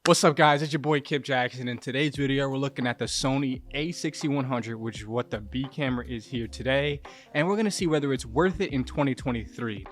What's up, guys? It's your boy Kip Jackson. In today's video, we're looking at the Sony a6100, which is what the B camera is here today, and we're gonna see whether it's worth it in 2023.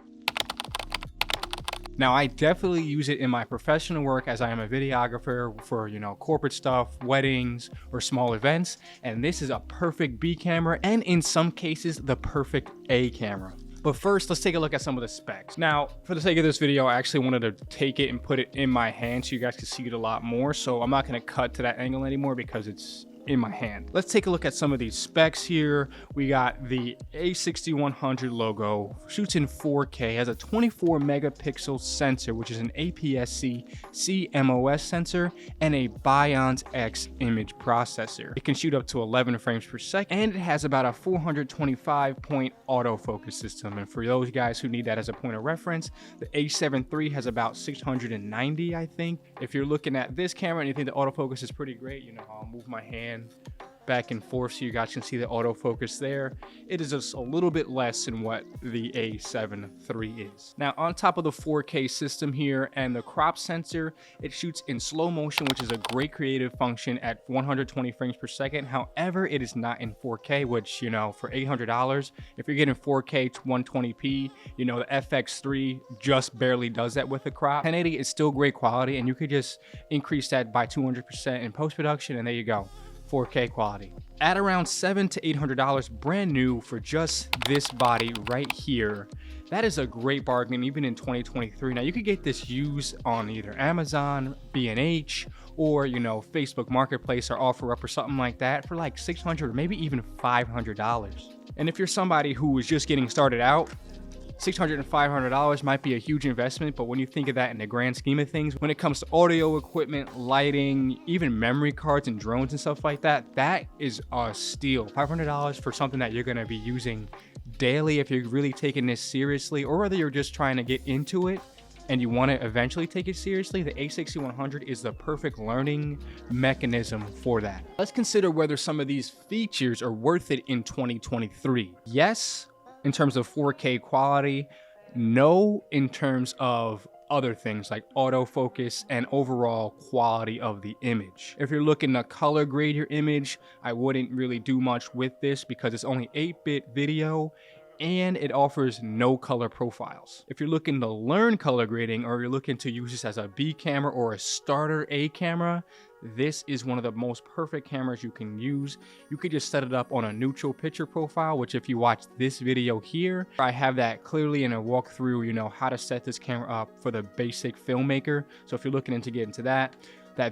Now, I definitely use it in my professional work as I am a videographer for, corporate stuff, weddings, or small events, and this is a perfect B camera, and in some cases, the perfect A camera. But first, let's take a look at some of the specs. Now, for the sake of this video, I actually wanted to take it and put it in my hand so you guys can see it a lot more. So I'm not gonna cut to that angle anymore because it's in my hand. Let's take a look at some of these specs here. We got the a6100 logo, shoots in 4K, has a 24 megapixel sensor, which is an APS-C CMOS sensor, and a Bionz X image processor. It can shoot up to 11 frames per second, and it has about a 425 point autofocus system. And for those guys who need that as a point of reference, the a7 III has about 690, I think. If you're looking at this camera and you think the autofocus is pretty great, I'll move my hand back and forth so you guys can see the autofocus there. It is just a little bit less than what the a7 III is. Now, on top of the 4K system here and the crop sensor, it shoots in slow motion, which is a great creative function at 120 frames per second. However, it is not in 4K, which, for $800, if you're getting 4K 120p, the FX3 just barely does that with the crop. 1080 is still great quality, and you could just increase that by 200% in post-production, and there you go. 4K quality at around $700 to $800 brand new for just this body right here. That is a great bargain even in 2023. Now, you could get this used on either Amazon, B&H, or Facebook Marketplace or OfferUp or something like that for like $600 or maybe even $500. And if you're somebody who is just getting started out, $600 and $500 might be a huge investment, but when you think of that in the grand scheme of things, when it comes to audio equipment, lighting, even memory cards and drones and stuff like that, that is a steal. $500 for something that you're going to be using daily if you're really taking this seriously, or whether you're just trying to get into it and you want to eventually take it seriously, the a6100 is the perfect learning mechanism for that. Let's consider whether some of these features are worth it in 2023. Yes, in terms of 4K quality, no in terms of other things like autofocus and overall quality of the image. If you're looking to color grade your image, I wouldn't really do much with this because it's only 8-bit video and it offers no color profiles. If you're looking to learn color grading, or you're looking to use this as a B camera or a starter A camera, this is one of the most perfect cameras you can use. You could just set it up on a neutral picture profile, which if you watch this video here, I have that clearly in a walkthrough, how to set this camera up for the basic filmmaker. So if you're looking to get into that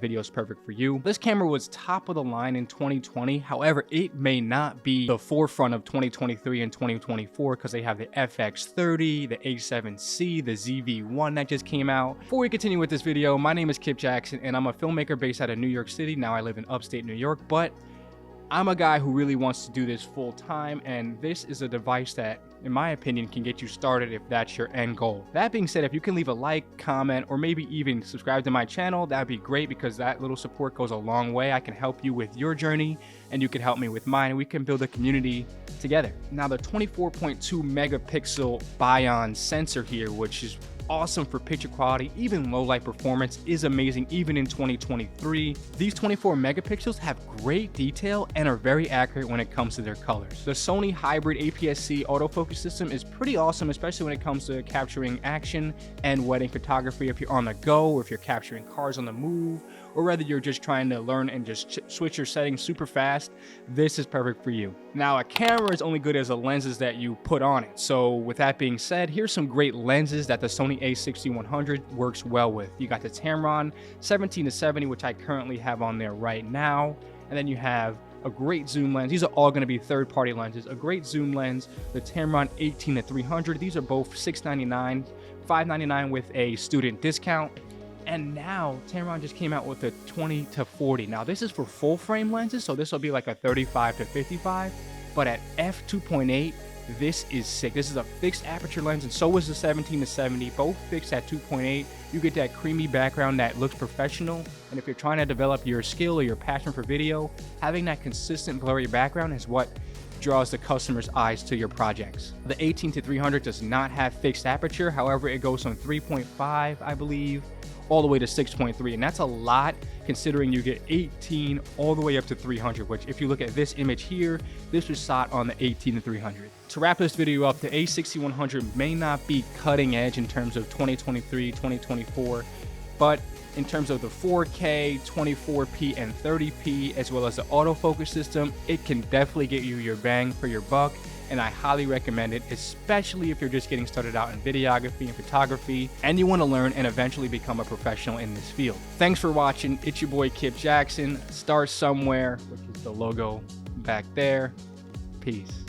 video is perfect for you. This camera was top of the line in 2020. However, it may not be the forefront of 2023 and 2024 because they have the FX30, the A7C, the ZV-1 that just came out. Before we continue with this video, my name is Kip Jackson and I'm a filmmaker based out of New York City. Now I live in upstate New York, but I'm a guy who really wants to do this full time, and this is a device that, in my opinion, can get you started if that's your end goal. That being said, if you can leave a like, comment, or maybe even subscribe to my channel, that'd be great because that little support goes a long way. I can help you with your journey and you can help me with mine, and we can build a community together. Now, the 24.2 megapixel Bionz sensor here, which is awesome for picture quality, even low light performance, is amazing even in 2023. These 24 megapixels have great detail and are very accurate when it comes to their colors. The Sony hybrid APS-C autofocus system is pretty awesome, especially when it comes to capturing action and wedding photography. If you're on the go, or if you're capturing cars on the move, or whether you're just trying to learn and just switch your settings super fast, this is perfect for you. Now, a camera is only good as the lenses that you put on it. So with that being said, here's some great lenses that the Sony a6100 works well with. You got the Tamron 17-70, which I currently have on there right now. And then you have a great zoom lens. These are all going to be third-party lenses. A great zoom lens, the Tamron 18-300. These are both $699, $599 with a student discount. And now Tamron just came out with a 20-40. Now this is for full frame lenses, so this will be like a 35-55, but at f2.8, this is sick. This is a fixed aperture lens, and so is the 17-70, both fixed at 2.8. You get that creamy background that looks professional, and if you're trying to develop your skill or your passion for video, having that consistent blurry background is what draws the customer's eyes to your projects. The 18-300 does not have fixed aperture. However, it goes from 3.5, I believe, all the way to 6.3, and that's a lot considering you get 18 all the way up to 300, which if you look at this image here, this was shot on the 18 to 300. To wrap this video up, the a6100 may not be cutting edge in terms of 2023, 2024, but in terms of the 4K, 24p, and 30p, as well as the autofocus system, it can definitely get you your bang for your buck, and I highly recommend it, especially if you're just getting started out in videography and photography, and you want to learn and eventually become a professional in this field. Thanks for watching. It's your boy Kip Jackson. Start somewhere, which is the logo back there. Peace.